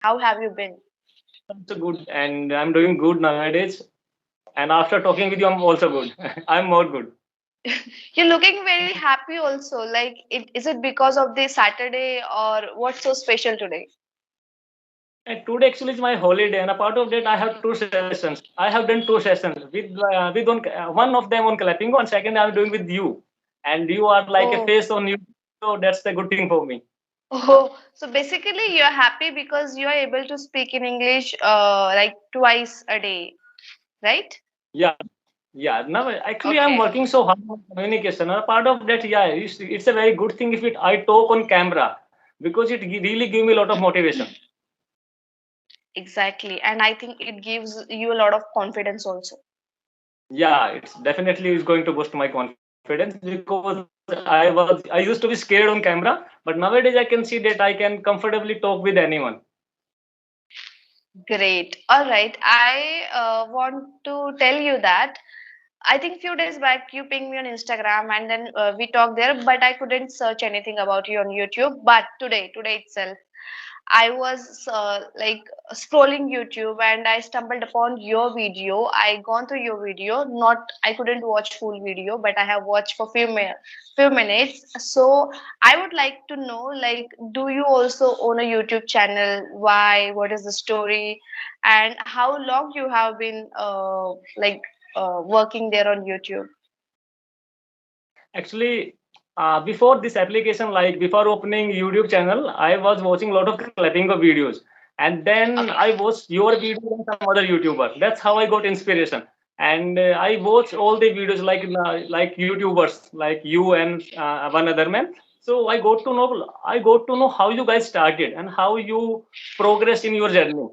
How have you been? Also good, and I'm doing good nowadays. And after talking with you, I'm also good. I'm more good. You're looking very happy also. Like, is it because of the Saturday or what's so special today? And today actually is my holiday, and a part of that, I have two sessions. I have done two sessions one of them on clapping, and second I'm doing with you, and you are like a Oh, face on you. So that's the good thing for me. oh. So basically, you're happy because you are able to speak in English like twice a day, right? Yeah, yeah. Now actually, I'm Okay. working so hard on communication. And a part of that, yeah, it's a very good thing if I talk on camera because it really give me a lot of motivation. Exactly. And I think it gives you a lot of confidence also. Yeah, it's definitely is going to boost my confidence because I used to be scared on camera, but nowadays I can see that I can comfortably talk with anyone. Great. All right. I want to tell you that I think few days back you pinged me on Instagram and then we talked there, but I couldn't search anything about you on YouTube. But today itself, I was like scrolling YouTube and I stumbled upon your video. I gone through your video. Not I couldn't watch full video, but I have watched for few minutes. So I would like to know, like, do you also own a YouTube channel? Why? What is the story? And how long you have been working there on YouTube? Actually, before this application, like before opening YouTube channel, I was watching a lot of clapping of videos, and then I Okay. watched your video and some other YouTuber. That's how I got inspiration, and I watch all the videos like YouTubers like you and one other man. So I got to know how you guys started and how you progressed in your journey.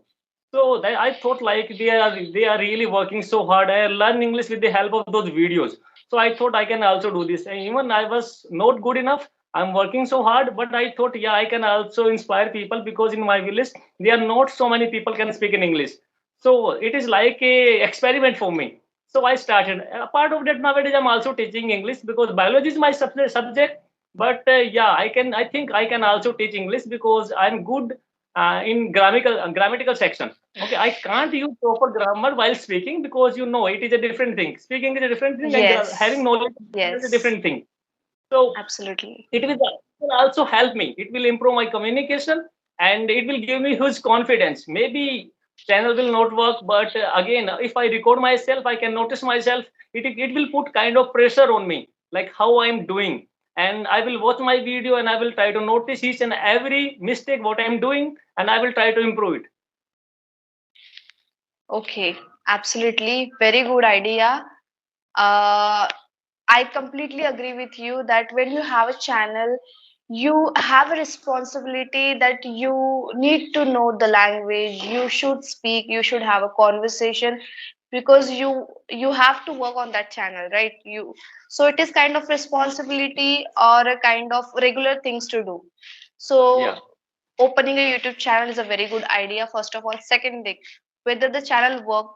So I thought like they are really working so hard. I learned English with the help of those videos. So I thought I can also do this. And even I was not good enough. I'm working so hard, but I thought, yeah, I can also inspire people because in my village there are not so many people can speak in English. So it is like a experiment for me. So I started. A part of that nowadays I'm also teaching English because biology is my subject. But yeah, I think I can also teach English because I'm good in grammatical section. Okay, I can't use proper grammar while speaking because it is a different thing. Speaking is a different thing, and having Yes. knowledge is a Yes. different thing. So Absolutely. it will also help me. It will improve my communication, and it will give me huge confidence. Maybe channel will not work, but again, if I record myself, I can notice myself. It will put kind of pressure on me, like how I'm doing, and I will watch my video and I will try to notice each and every mistake what I'm doing, and I will try to improve it. Okay. Absolutely. Very good idea. Uh, I completely agree with you that when you have a channel, you have a responsibility that you need to know the language. You should speak. You should have a conversation because you have to work on that channel, right? So it is kind of responsibility or a kind of regular things to do. So Yeah. opening a YouTube channel is a very good idea. First of all, second thing, whether the channel work,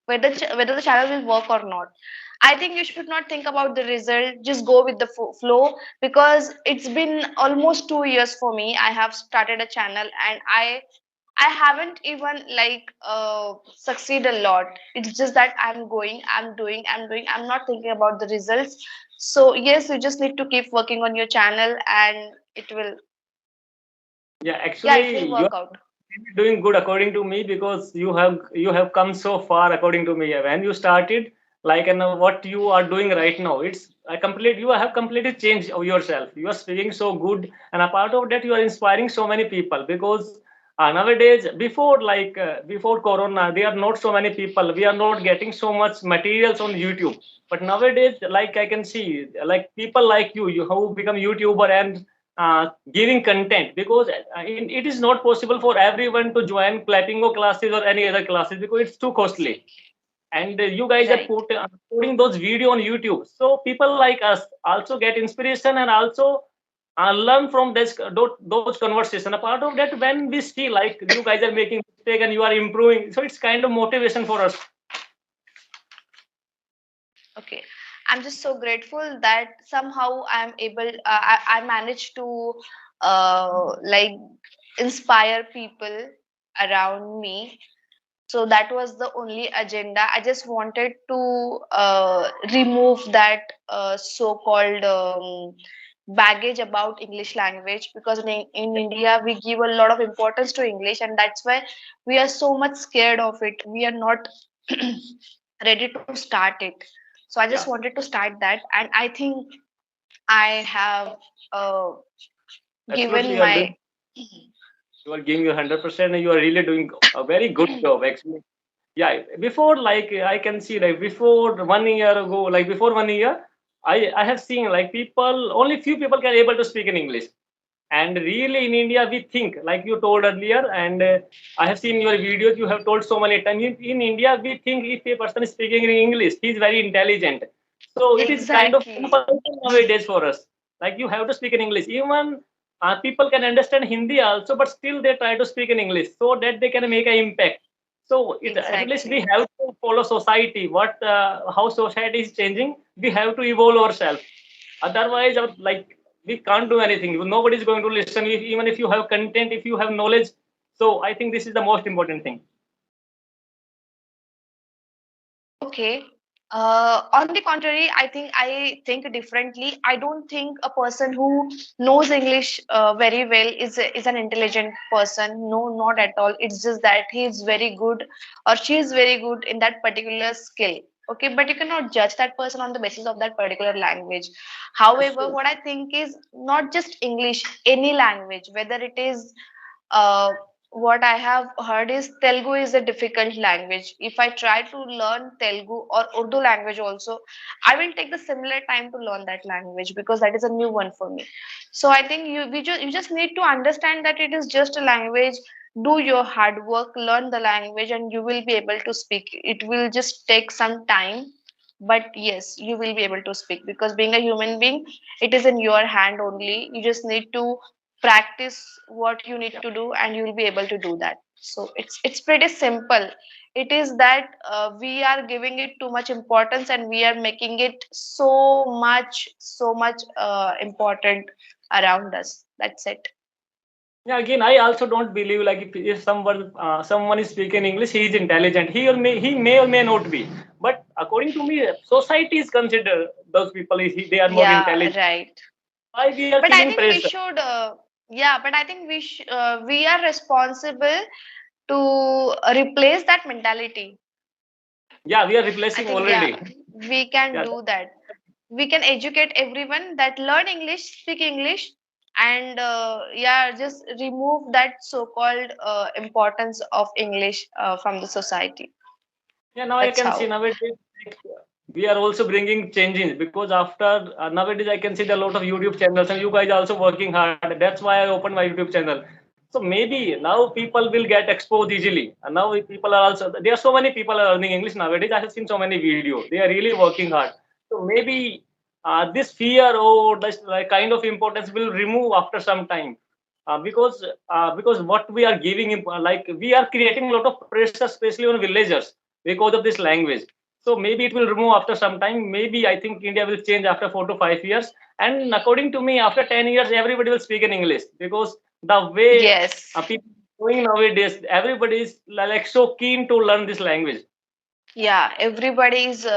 whether the channel will work or not. I think you should not think about the result. Just go with the flow because it's been almost 2 years for me. I have started a channel and I haven't even succeed a lot. It's just that I'm doing. I'm not thinking about the results. So yes, you just need to keep working on your channel and it will Yeah, yeah, it actually, will you work are out. doing good according to me because you have come so far according to me. When you started, like and what you are doing right now, it's a complete. You have completely changed of yourself. You are speaking so good, and a part of that, you are inspiring so many people because nowadays, before Corona, there are not so many people. We are not getting so much materials on YouTube. But nowadays, like I can see, like people like you who become YouTuber and giving content because it is not possible for everyone to join clappingo classes or any other classes because it's too costly, and you guys are Right. putting those video on YouTube, so people like us also get inspiration and also learn from those conversation. A part of that, when we see like you guys are making mistake and you are improving, so it's kind of motivation for us. Okay. I'm just so grateful that somehow I'm able, I managed to like inspire people. around me. So that was the only agenda. I just wanted to remove that so-called baggage about English language, because in India we give a lot of importance to English, and that's why we are so much scared of it. We are not ready to start it. So I just Yeah, wanted to start that, and I think I have uh, absolutely. given my You are giving your 100%, and you are really doing a very good job, actually. Yeah, before, like, I can see, like, before 1 year ago, like before 1 year, I have seen, like, people, only few people can able to speak in English. And really in India we think, like you told earlier, and I have seen your videos, you have told so many times, in India we think if a person is speaking in English he is very intelligent. So it is kind of exactly, compulsion nowadays for us, like you have to speak in English. Even people can understand Hindi also, but still they try to speak in English so that they can make an impact. So it, at least we exactly, have to follow society, what how society is changing. We have to evolve ourselves. Otherwise, like, we can't do anything. Nobody is going to listen, even if you have content, if you have knowledge. So I think this is the most important thing. okay. On the contrary, I think differently. I don't think a person who knows English very well is an intelligent person. No, not at all. It's just that he is very good or she is very good in that particular skill. Okay, but you cannot judge that person on the basis of that particular language. That's However, true. what I think is not just English, any language, whether it is uh, what I have heard is Telugu is a difficult language. If I try to learn Telugu or Urdu language also, I will take the similar time to learn that language because that is a new one for me. So I think you just need to understand that it is just a language. Do your hard work, learn the language, and you will be able to speak. It will just take some time, but yes, you will be able to speak because being a human being, it is in your hand only. You just need to practice what you need Yeah. to do and you will be able to do that. So it's pretty simple. It is that we are giving it too much importance and we are making it so much important around us. That's it. Yeah, again, I also don't believe, like, if someone is speaking English, he is intelligent. He or may not be. But according to me, society is consider those people they are more Yeah, intelligent. right. Why we are But I feeling think we pressure? should yeah, but I think we are responsible to replace that mentality. Yeah, we are I replacing think, yeah, already. we can Yeah, do that. We can educate everyone that learn English, speak English, and yeah, just remove that so-called importance of English from the society. yeah, now I That's can see how. nowadays, like, we are also bringing changes, because after nowadays I can see there are a lot of YouTube channels, and you guys are also working hard. That's why I opened my YouTube channel. So maybe now people will get exposed easily, and now people are also, there are so many people are learning English nowadays. I have seen so many videos. They are really working hard. So maybe this fear or this, like, kind of importance will remove after some time, because what we are giving, like, we are creating a lot of pressure, especially on villagers, because of this language. So maybe it will remove after some time. Maybe I think India will change after 4 to 5 years. And according to me, after 10 years, everybody will speak in English, because the way Yes. people are going nowadays, everybody is like so keen to learn this language. Yeah, everybody is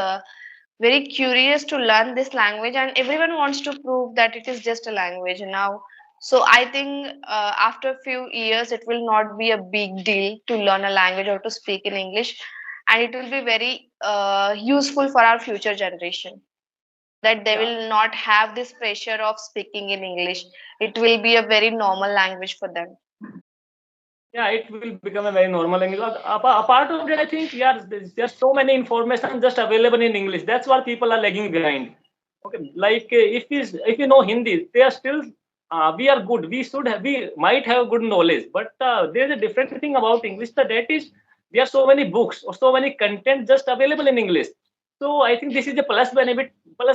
very curious to learn this language, and everyone wants to prove that it is just a language now. So I think after a few years, it will not be a big deal to learn a language or to speak in English, and it will be very useful for our future generation. That they Yeah. will not have this pressure of speaking in English. It will be a very normal language for them. Yeah, it will become a very normal language. Apart of that, I think, yeah, there's so many information just available in English. That's why people are lagging behind. Okay, like, if you know Hindi, they are still, we are good. We might have good knowledge, but there's a different thing about English. That is, there are so many books or so many content just available in English. So I think this is a plus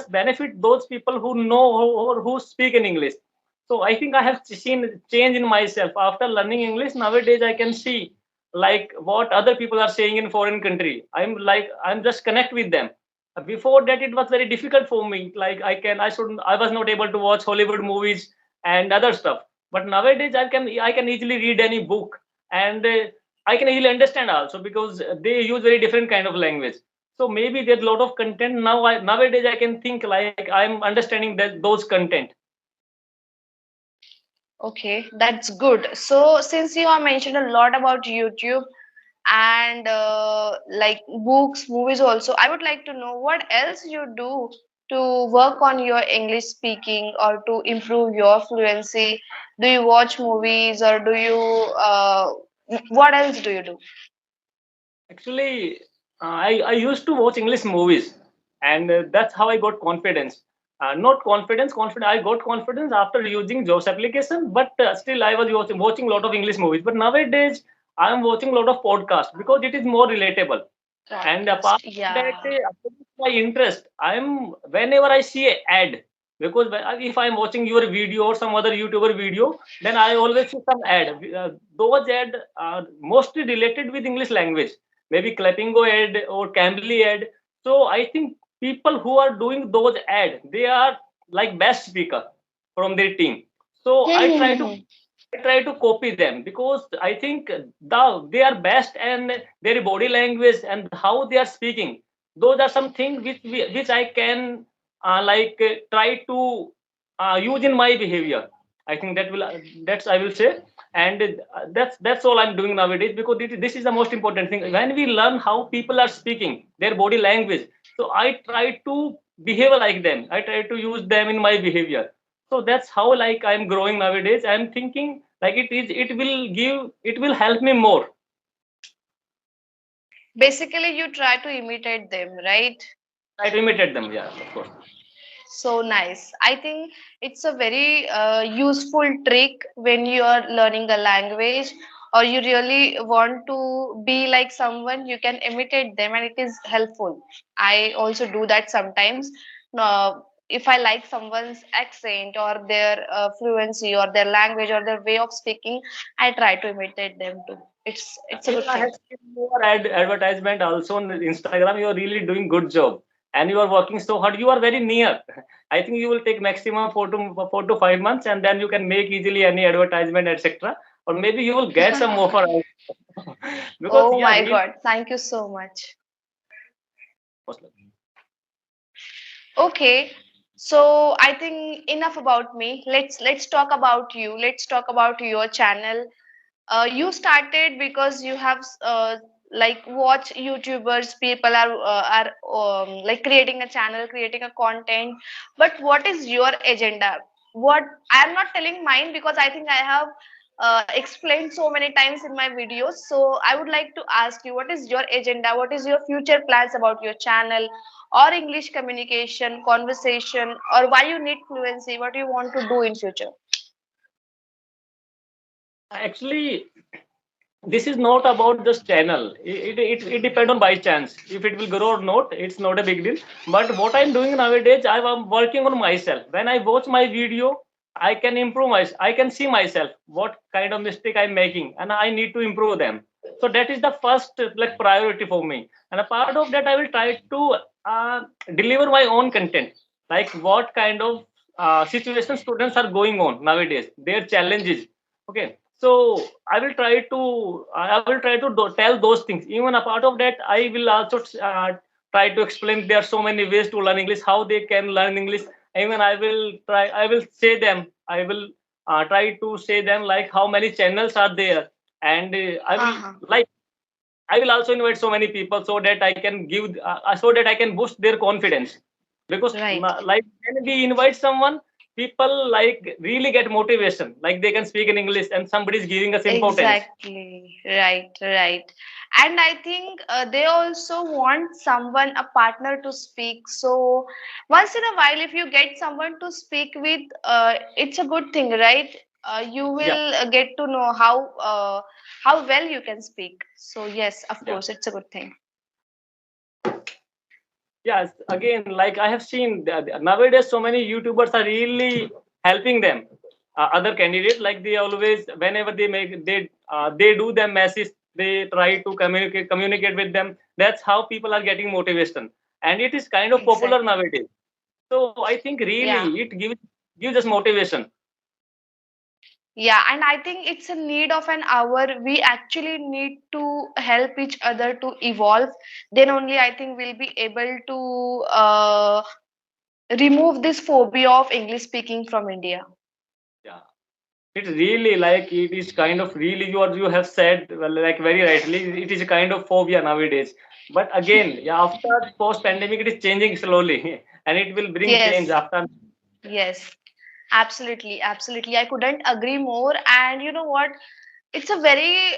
benefit those people who know, or who speak in English. So I think I have seen change in myself after learning English. Nowadays I can see, like, what other people are saying in foreign country. I'm just connect with them. Before that it was very difficult for me, like, I was not able to watch Hollywood movies and other stuff. But nowadays I can easily read any book, and I can easily understand also, because they use very different kind of language. So maybe there's a lot of content now. Nowadays I can think like I'm understanding that those content. Okay, that's good. So, since you have mentioned a lot about YouTube and like books, movies also, I would like to know what else you do to work on your English speaking or to improve your fluency. Do you watch movies or do you what else do you do? Actually, I used to watch English movies, and that's how I got confidence. Not confidence, confidence. I got confidence after using Jobs application, but still I was watching a lot of English movies. But nowadays I am watching a lot of podcasts because it is more relatable. And apart Podcast. from that, Yeah. apart from my interest, I'm whenever I see a ad, because if I'm watching your video or some other YouTuber video, then I always see some ad. Those ad are mostly related with English language, maybe Clappingo ad or Cambly ad. So I think people who are doing those ad, they are like best speaker from their team. So I try to copy them, because I think they are best, and their body language and how they are speaking. Those are some things which I can try to use in my behavior. I think that's I will say, and that's all I'm doing nowadays, because this is the most important thing. When we learn how people are speaking, their body language, so I try to behave like them. I try to use them in my behavior. So that's how like I'm growing nowadays. I'm thinking like it will help me more. Basically, you try to imitate them, right? Try to imitate them, yeah, of course. So nice. I think it's a very useful trick when you are learning a language or you really want to be like someone, you can imitate them and it is helpful. I also do that sometimes. If I like someone's accent or their fluency or their language or their way of speaking, I try to imitate them too. It's a Even good I thing. have seen your advertisement also on Instagram. You are really doing good job, and you are working so hard. You are very near. I think you will take maximum 4 to 5 months, and then you can make easily any advertisement, etc. Or maybe you will get some offer also. Because Oh yeah, my really. God. Thank you so much. Okay, so I think enough about me. Let's talk about you. Let's talk about your channel. You started because you have like watch YouTubers. People are like creating a channel, creating a content. But what is your agenda? What I am not telling mine because I think I have explained so many times in my videos. So I would like to ask you, what is your agenda? What is your future plans about your channel? Or English communication, conversation, or why you need fluency, what do you want to do in future? Actually, this is not about just channel. It depends on by chance if it will grow or not. It's not a big deal. But what I'm doing nowadays, I'm working on myself. When I watch my video, I can improve my. I can see myself what kind of mistake I'm making, and I need to improve them. So that is the first like priority for me. And a part of that, I will try to uh, deliver my own content, like what kind of situations students are going on nowadays, their challenges. Okay, so I will try to tell those things. Even a part of that, I will also try to explain there are so many ways to learn English, how they can learn English. Even I will say them, I will try to say them like how many channels are there. And I will Uh-huh. like I will also invite so many people, so that I can so that I can boost their confidence. Because Right. like when we invite someone, people like really get motivation. Like they can speak in English, and somebody is giving us importance. Exactly. Right, right. And I think they also want someone, a partner to speak. So once in a while, if you get someone to speak with, it's a good thing, right? You Yeah, will get to know how well you can speak. So yes, of yeah. course, it's a good thing. Yes, again, like I have seen nowadays, so many YouTubers are really helping them. Other candidates, like they always, whenever they do them message, they try to communicate with them. That's how people are getting motivation, and it is kind of popular Exactly. nowadays. So I think really Yeah. it gives us motivation. Yeah, and I think it's a need of an hour. We actually need to help each other to evolve. Then only I think we'll be able to remove this phobia of English speaking from India. Yeah. It's really like it is kind of really what you have said, well, like very rightly, it is a kind of phobia nowadays. But again, yeah, after post pandemic, it is changing slowly, and it will bring change Yes, after. yes, absolutely, absolutely. I couldn't agree more. And you know what? It's a very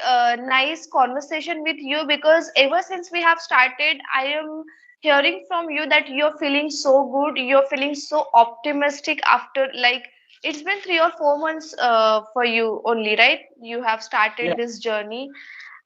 nice conversation with you because ever since we have started, I am hearing from you that you're feeling so good, you're feeling so optimistic after like it's been 3 or 4 months for you only, right? You have Yeah, started this journey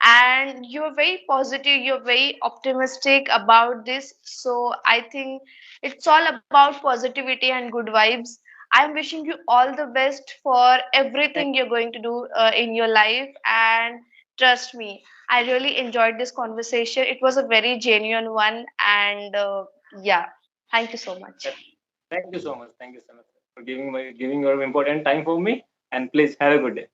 and you're very positive, you're very optimistic about this. So I think it's all about positivity and good vibes. I'm wishing you all the best for thank, everything you're going to do in your life. And trust me, I really enjoyed this conversation. It was a very genuine one. And yeah, thank you so much. thank you so much. Thank you so much for giving your important time for me. And please have a good day.